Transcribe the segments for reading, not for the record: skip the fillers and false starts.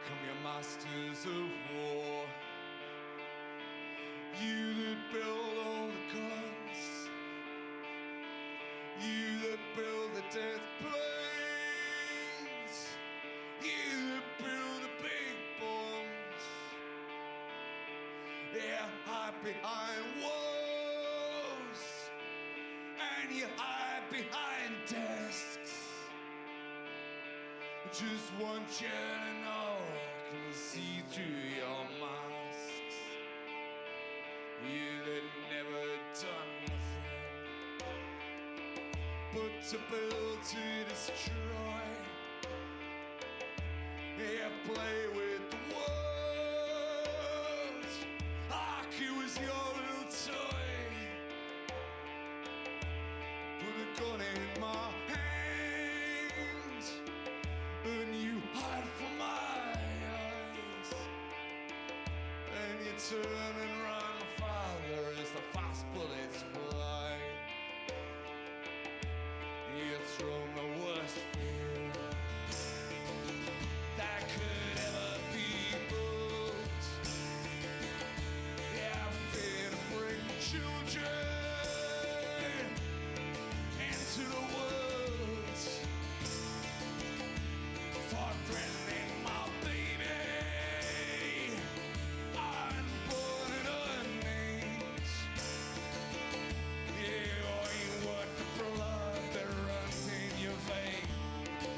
become your masters of war. You that build all the guns, you that build the death planes, you that build the big bombs, yeah, hide behind walls, and you hide behind desks. I just want you to know I can see through your masks. You that never done nothing but to build to destroy. Yeah, play with the words like it was your little toy. Put a gun in my hand and you hide from my eyes, and you turn and run farther as the fast bullets fly. You're thrown the worst fear that could ever be booked. Yeah, fear to bring children into the woods, for threatening my baby, unborn and unnamed. Yeah, or you want the blood that runs in your veins.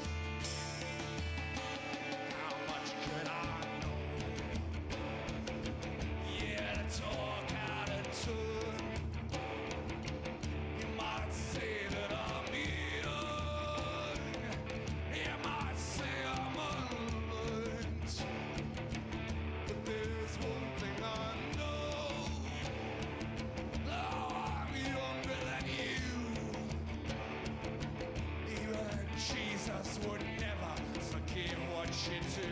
How much could I know? Yeah, to talk out of turn. You might say that I'm young, you might say I'm unlearned, but there's one thing I know: I'm younger than you. Even Jesus would never forgive what you do.